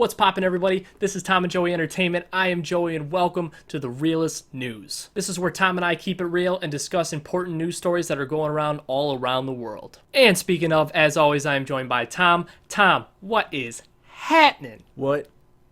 What's poppin', everybody? This is Tom and Joey Entertainment. I am Joey, and welcome to the Realest News. This is where Tom and I keep it real and discuss important news stories that are going around all around the world. And speaking of, as always, I am joined by Tom. Tom, what is happening? What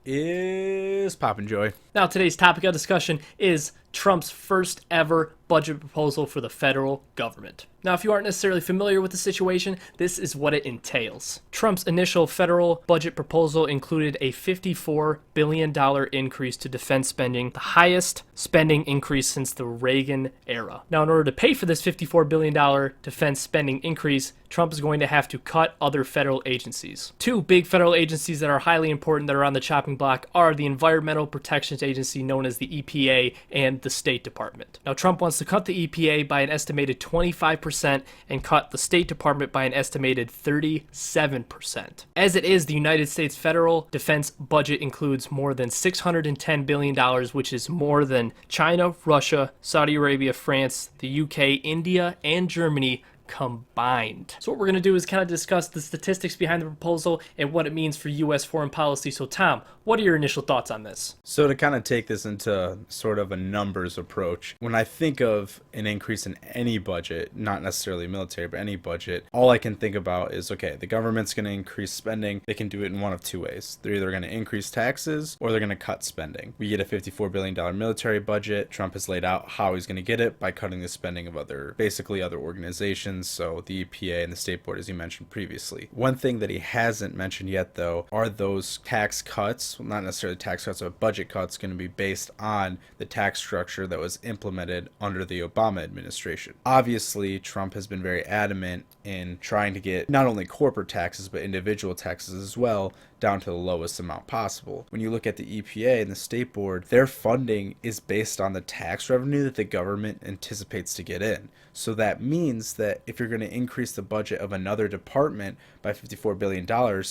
is poppin', Joy? Now, today's topic of discussion is Trump's first ever budget proposal for the federal government. Now, if you aren't necessarily familiar with the situation, this is what it entails. Trump's initial federal budget proposal included a $54 billion increase to defense spending, the highest spending increase since the Reagan era. Now, in order to pay for this $54 billion defense spending increase, Trump is going to have to cut other federal agencies. Two big federal agencies that are highly important that are on the chopping block are the Environmental Protection Agency, known as the EPA, and the State Department. Now, Trump wants to cut the EPA by an estimated 25% and cut the State Department by an estimated 37%. As it is, the United States federal defense budget includes more than $610 billion, which is more than China, Russia, Saudi Arabia, France, the UK, India, and Germany combined. So what we're going to do is kind of discuss the statistics behind the proposal and what it means for U.S. foreign policy. So Tom, what are your initial thoughts on this? So to kind of take this into sort of a numbers approach, when I think of an increase in any budget, not necessarily military, but any budget, all I can think about is, okay, the government's going to increase spending. They can do it in one of two ways. They're either going to increase taxes or they're going to cut spending. We get a $54 billion military budget. Trump has laid out how he's going to get it by cutting the spending of basically other organizations. So the EPA and the State Board, as you mentioned previously. One thing that he hasn't mentioned yet, though, are those tax cuts, well, not necessarily tax cuts, but budget cuts going to be based on the tax structure that was implemented under the Obama administration. Obviously, Trump has been very adamant in trying to get not only corporate taxes, but individual taxes as well, down to the lowest amount possible. When you look at the EPA and the State Board, their funding is based on the tax revenue that the government anticipates to get in. So that means that if you're going to increase the budget of another department by $54 billion,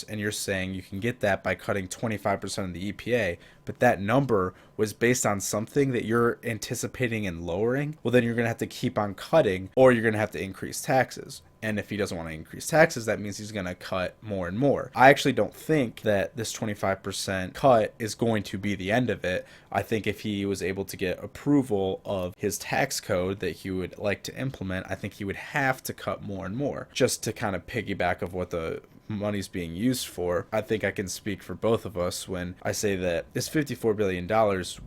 and you're saying you can get that by cutting 25% of the EPA, but that number was based on something that you're anticipating and lowering, well, then you're going to have to keep on cutting, or you're going to have to increase taxes. And if he doesn't want to increase taxes, that means he's going to cut more and more. I actually don't think that this 25% cut is going to be the end of it. I think if he was able to get approval of his tax code that he would like to implement, I think he would have to cut more and more. Just to kind of piggyback of what the money's being used for, I think I can speak for both of us when I say that this $54 billion,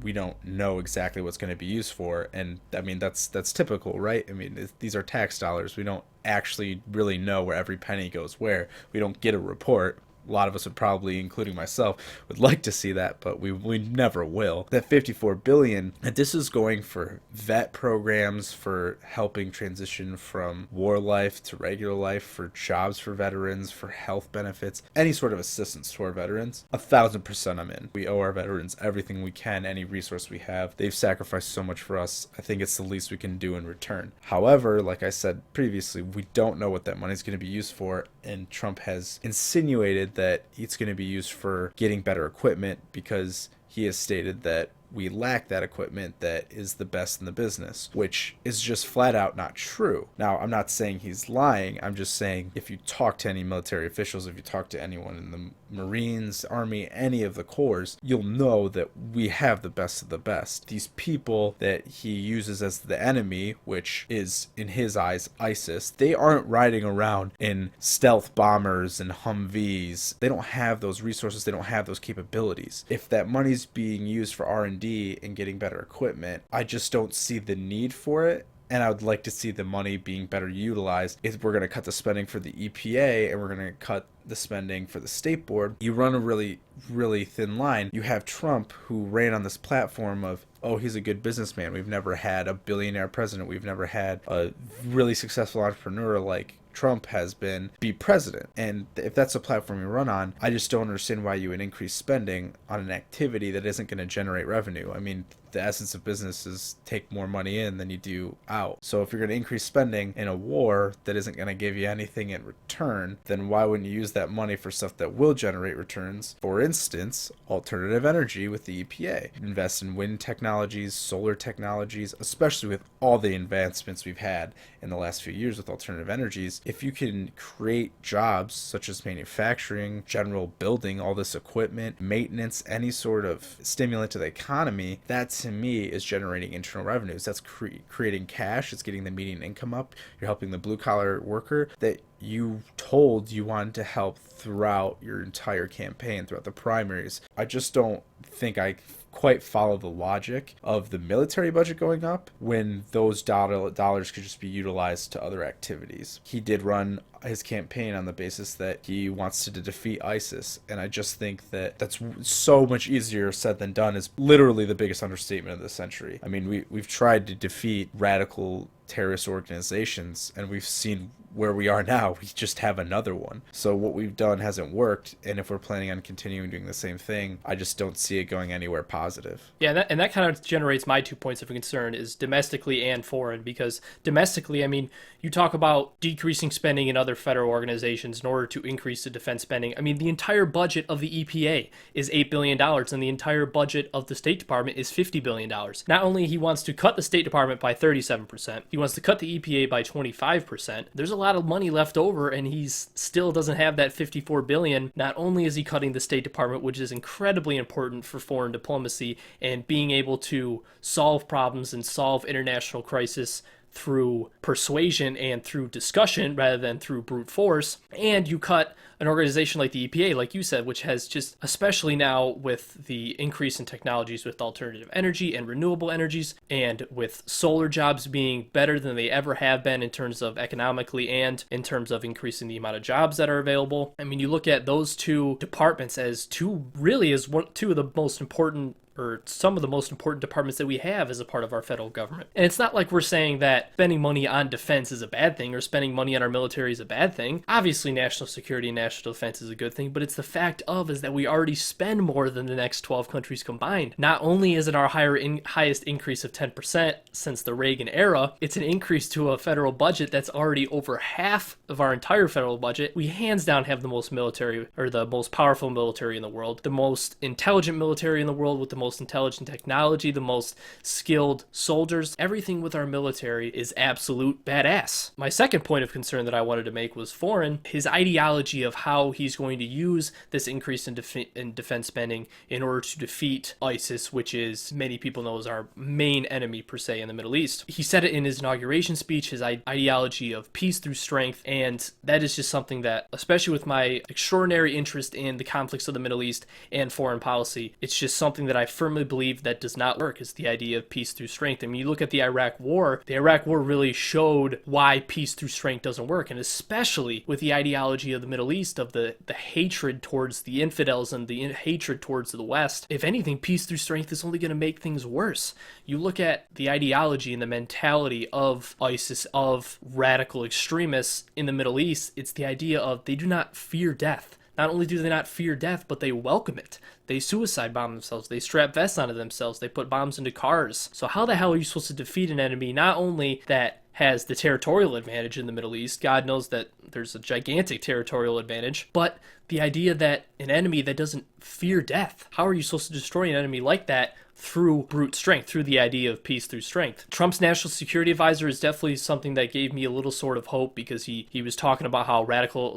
we don't know exactly what's going to be used for. And I mean, that's typical, right? I mean, these are tax dollars. We don't actually really know where every penny goes where. We don't get a report. A lot of us would probably, including myself, would like to see that, but we never will. That $54 billion, and this is going for vet programs, for helping transition from war life to regular life, for jobs for veterans, for health benefits, any sort of assistance to our veterans. 1,000% I'm in. We owe our veterans everything we can, any resource we have. They've sacrificed so much for us. I think it's the least we can do in return. However, like I said previously, we don't know what that money is going to be used for, and Trump has insinuated that it's going to be used for getting better equipment because he has stated that we lack that equipment that is the best in the business, which is just flat out not true. Now, I'm not saying he's lying. I'm just saying if you talk to any military officials, if you talk to anyone in the Marines, Army, any of the corps, you'll know that we have the best of the best. These people that he uses as the enemy, which is in his eyes ISIS, they aren't riding around in stealth bombers and Humvees. They don't have those resources. They don't have those capabilities. If that money's being used for R&D and getting better equipment, I just don't see the need for it. And I would like to see the money being better utilized. If we're going to cut the spending for the EPA and we're going to cut the spending for the State Board, you run a really thin line. You have Trump, who ran on this platform of, oh, he's a good businessman. We've never had a billionaire president. We've never had a really successful entrepreneur like Trump has been be president. And if that's a platform you run on, I just don't understand why you would increase spending on an activity that isn't going to generate revenue. I mean, the essence of business is take more money in than you do out. So if you're going to increase spending in a war that isn't going to give you anything in return, then why wouldn't you use that money for stuff that will generate returns? For instance, alternative energy with the EPA. Invest in wind technologies, solar technologies, especially with all the advancements we've had in the last few years with alternative energies. is if you can create jobs such as manufacturing, general building, all this equipment, maintenance, any sort of stimulant to the economy, that to me is generating internal revenues. That's creating cash. It's getting the median income up. You're helping the blue collar worker that you told you wanted to help throughout your entire campaign, throughout the primaries. I just don't think I quite follow the logic of the military budget going up when those dollars could just be utilized to other activities. He did run his campaign on the basis that he wants to defeat ISIS, and I just think that that's so much easier said than done. Is literally the biggest understatement of the century. I mean, we've tried to defeat radical terrorist organizations, and we've seen where we are now. We just have another one. So what we've done hasn't worked, and if we're planning on continuing doing the same thing, I just don't see it going anywhere positive. Yeah, and that kind of generates my 2 points of concern, is domestically and foreign, because domestically, I mean, you talk about decreasing spending in other federal organizations in order to increase the defense spending. I mean, the entire budget of the EPA is $8 billion, and the entire budget of the State Department is $50 billion. Not only he wants to cut the State Department by 37%, he wants to cut the EPA by 25%. There's a lot of money left over, and he's still doesn't have that $54 billion. Not only is he cutting the State Department, which is incredibly important for foreign diplomacy and being able to solve problems and solve international crisis through persuasion and through discussion rather than through brute force, and you cut an organization like the EPA, like you said, which has just, especially now with the increase in technologies with alternative energy and renewable energies, and with solar jobs being better than they ever have been in terms of economically and in terms of increasing the amount of jobs that are available. I mean, you look at those two departments as two of the most important, or some of the most important departments that we have as a part of our federal government. And it's not like we're saying that spending money on defense is a bad thing or spending money on our military is a bad thing. Obviously, national security and national defense is a good thing, but it's the fact is that we already spend more than the next 12 countries combined. Not only is it our highest increase of 10% since the Reagan era, it's an increase to a federal budget that's already over half of our entire federal budget. We hands down have the most military, or the most powerful military in the world, the most intelligent military in the world with the most intelligent technology, the most skilled soldiers. Everything with our military is absolute badass. My second point of concern that I wanted to make was foreign. His ideology of how he's going to use this increase in defense spending in order to defeat ISIS, which is, many people know, is our main enemy per se in the Middle East. He said it in his inauguration speech, his ideology of peace through strength, and that is just something that, especially with my extraordinary interest in the conflicts of the Middle East and foreign policy, it's just something that I firmly believe that does not work, is the idea of peace through strength. I mean, you look at the Iraq War really showed why peace through strength doesn't work, and especially with the ideology of the Middle East, of the hatred towards the infidels and the hatred towards the West. If anything, peace through strength is only going to make things worse. You look at the ideology and the mentality of ISIS, of radical extremists in the Middle East. It's the idea of they do not fear death. Not only do they not fear death, but they welcome it. They suicide bomb themselves. They strap vests onto themselves. They put bombs into cars. So how the hell are you supposed to defeat an enemy not only that has the territorial advantage in the Middle East? God knows that there's a gigantic territorial advantage, but the idea that an enemy that doesn't fear death, how are you supposed to destroy an enemy like that through brute strength, through the idea of peace through strength? Trump's national security advisor is definitely something that gave me a little sort of hope, because he was talking about how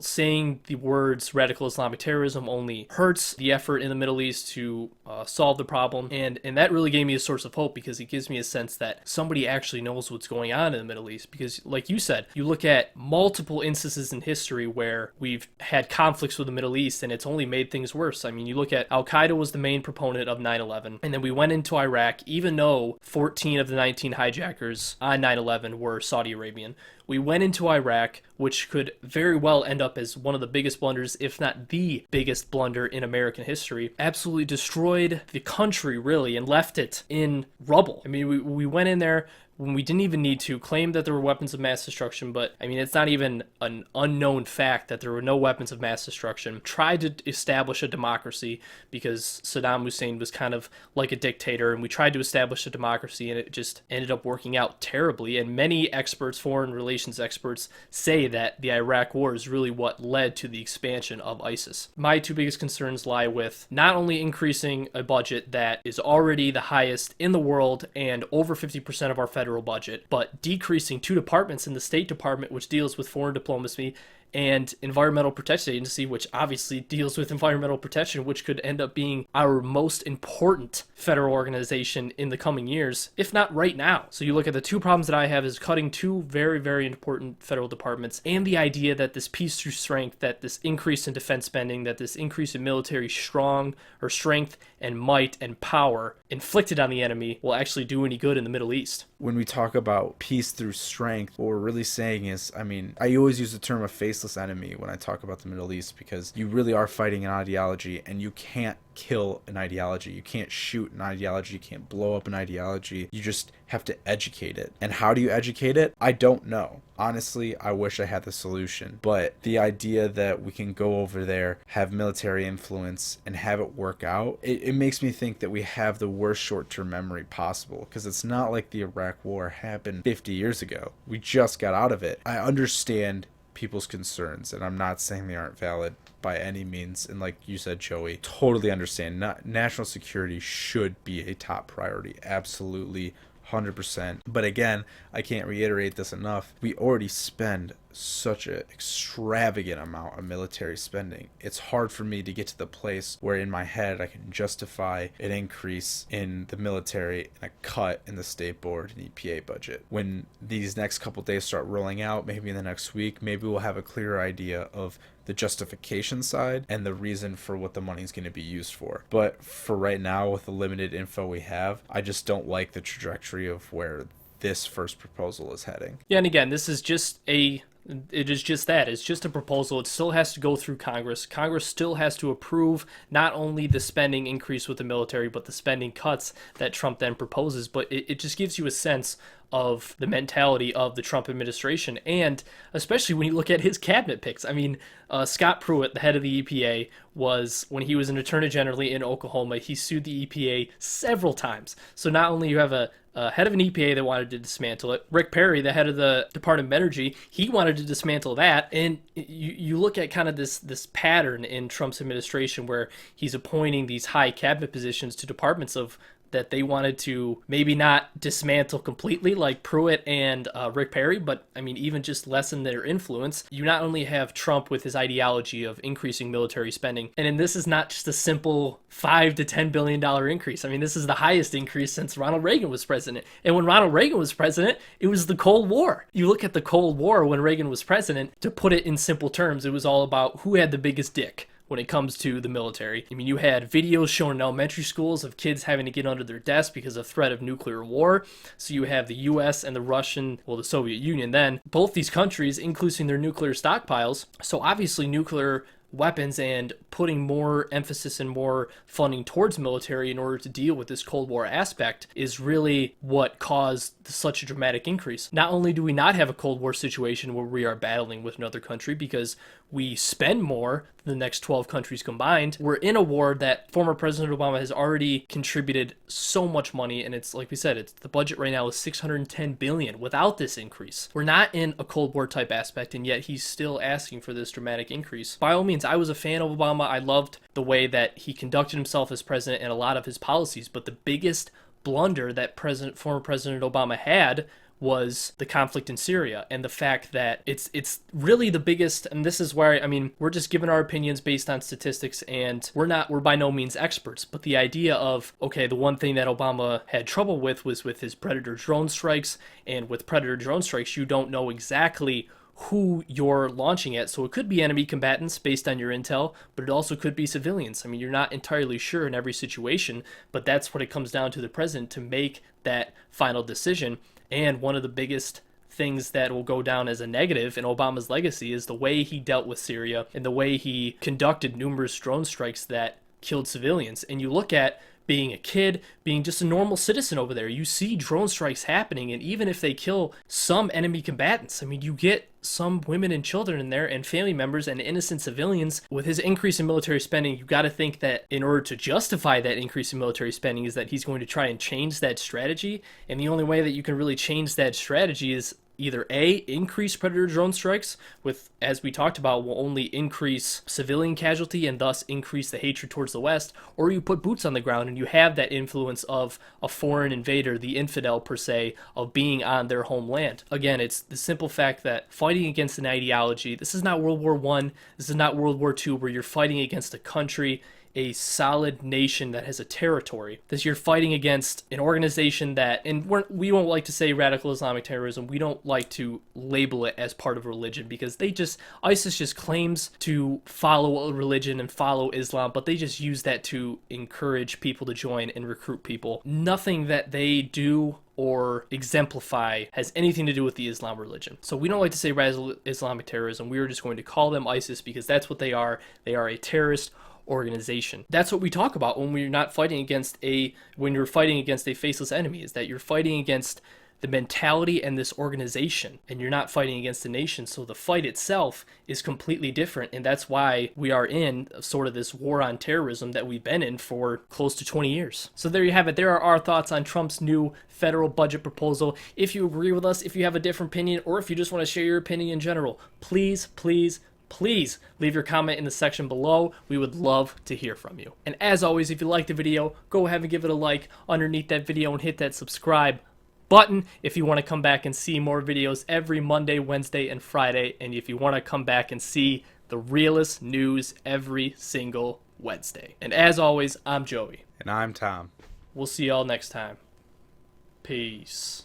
saying the words radical Islamic terrorism only hurts the effort in the Middle East to solve the problem. And that really gave me a source of hope, because it gives me a sense that somebody actually knows what's going on in the Middle East. Because like you said, you look at multiple instances in history where we've had conflicts with the Middle East and it's only made things worse. I mean, you look at Al-Qaeda was the main proponent of 9/11, and then we went into Iraq, even though 14 of the 19 hijackers on 9/11 were Saudi Arabian. We went into Iraq, which could very well end up as one of the biggest blunders, if not the biggest blunder in American history. Absolutely destroyed the country, really, and left it in rubble. I mean, we went in there when we didn't even need to, claim that there were weapons of mass destruction, but I mean, it's not even an unknown fact that there were no weapons of mass destruction. Tried to establish a democracy, because Saddam Hussein was kind of like a dictator, and we tried to establish a democracy, and it just ended up working out terribly. And many experts, foreign relations experts, say that the Iraq War is really what led to the expansion of ISIS. My two biggest concerns lie with not only increasing a budget that is already the highest in the world, and over 50% of our federal federal budget, but decreasing two departments in the State Department, which deals with foreign diplomacy, and Environmental Protection Agency, which obviously deals with environmental protection, which could end up being our most important federal organization in the coming years, if not right now. So you look at the two problems that I have is cutting two very, very important federal departments, and the idea that this peace through strength, that this increase in defense spending, that this increase in military strength and might and power inflicted on the enemy will actually do any good in the Middle East. When we talk about peace through strength, what we're really saying is, I always use the term a faceless enemy when I talk about the Middle East, because you really are fighting an ideology, and you can't kill an ideology. You can't shoot an ideology. You can't blow up an ideology. You just have to educate it. And how do you educate it? I don't know. Honestly, I wish I had the solution. But the idea that we can go over there, have military influence, and have it work out, it makes me think that we have the worst short-term memory possible, because it's not like the Iraq War happened 50 years ago. We just got out of it. I understand people's concerns, and I'm not saying they aren't valid by any means, and like you said, Joey, totally understand. National security should be a top priority, absolutely, 100%. But again, I can't reiterate this enough. We already spend such an extravagant amount of military spending. It's hard for me to get to the place where in my head I can justify an increase in the military and a cut in the state board and EPA budget. When these next couple days start rolling out, maybe in the next week, maybe we'll have a clearer idea of the justification side and the reason for what the money is going to be used for. But for right now, with the limited info we have, I just don't like the trajectory of where this first proposal is heading. Yeah, and again, this is just it is just that. It's just a proposal. It still has to go through Congress. Congress still has to approve not only the spending increase with the military, but the spending cuts that Trump then proposes. But it just gives you a sense of the mentality of the Trump administration, and especially when you look at his cabinet picks. Scott Pruitt, the head of the EPA, when he was an attorney general in Oklahoma, he sued the EPA several times. So not only you have a head of an EPA that wanted to dismantle it, Rick Perry, the head of the Department of Energy, he wanted to dismantle that. And you look at kind of this pattern in Trump's administration where he's appointing these high cabinet positions to departments that they wanted to maybe not dismantle completely like Pruitt and Rick Perry, but even just lessen their influence. You not only have Trump with his ideology of increasing military spending, and this is not just a simple $5 to $10 billion increase. This is the highest increase since Ronald Reagan was president. And when Ronald Reagan was president, it was the Cold War. You look at the Cold War when Reagan was president, to put it in simple terms, it was all about who had the biggest dick when it comes to the military. You had videos shown in elementary schools of kids having to get under their desk because of threat of nuclear war. So you have the US and the Soviet Union then, both these countries increasing their nuclear stockpiles. So obviously nuclear weapons and putting more emphasis and more funding towards military in order to deal with this Cold War aspect is really what caused such a dramatic increase. Not only do we not have a Cold War situation where we are battling with another country because we spend more than the next 12 countries combined, we're in a war that former President Obama has already contributed so much money, and it's like we said, the budget right now is $610 billion without this increase. We're not in a Cold War type aspect, and yet he's still asking for this dramatic increase. By all means, I was a fan of Obama. I loved the way that he conducted himself as president and a lot of his policies, but the biggest blunder that former President Obama had was the conflict in Syria, and the fact that it's really the biggest, and this is where we're just giving our opinions based on statistics, and we're by no means experts, but the idea of, okay, the one thing that Obama had trouble with was with his Predator drone strikes, and with Predator drone strikes you don't know exactly who you're launching at. So it could be enemy combatants based on your intel, but it also could be civilians. You're not entirely sure in every situation, but that's what it comes down to the president to make that final decision. And one of the biggest things that will go down as a negative in Obama's legacy is the way he dealt with Syria and the way he conducted numerous drone strikes that killed civilians. And you look at being a kid, being just a normal citizen over there, you see drone strikes happening, and even if they kill some enemy combatants, you get some women and children in there and family members and innocent civilians. With his increase in military spending, you got to think that in order to justify that increase in military spending is that he's going to try and change that strategy, and the only way that you can really change that strategy is either A, increase predator drone strikes, with, as we talked about, will only increase civilian casualty and thus increase the hatred towards the West, or you put boots on the ground and you have that influence of a foreign invader, the infidel per se, of being on their homeland. Again, it's the simple fact that fighting against an ideology, this is not World War I, this is not World War II, where you're fighting against a country, a solid nation that has a territory. This, you're fighting against an organization that, and we don't like to say radical Islamic terrorism. We don't like to label it as part of religion, because ISIS just claims to follow a religion and follow Islam, but they just use that to encourage people to join and recruit people. Nothing that they do or exemplify has anything to do with the Islam religion. So we don't like to say radical Islamic terrorism. We are just going to call them ISIS because that's what they are. They are a terrorist organization. That's what we talk about when you're fighting against a faceless enemy, is that you're fighting against the mentality and this organization, and you're not fighting against a nation. So the fight itself is completely different, and that's why we are in sort of this war on terrorism that we've been in for close to 20 years. So there you have it. There are our thoughts on Trump's new federal budget proposal. If you agree with us, if you have a different opinion, or if you just want to share your opinion in general, please leave your comment in the section below. We would love to hear from you. And as always, if you liked the video, go ahead and give it a like underneath that video and hit that subscribe button if you want to come back and see more videos every Monday, Wednesday, and Friday. And if you want to come back and see the realest news every single Wednesday. And as always, I'm Joey. And I'm Tom. We'll see y'all next time. Peace.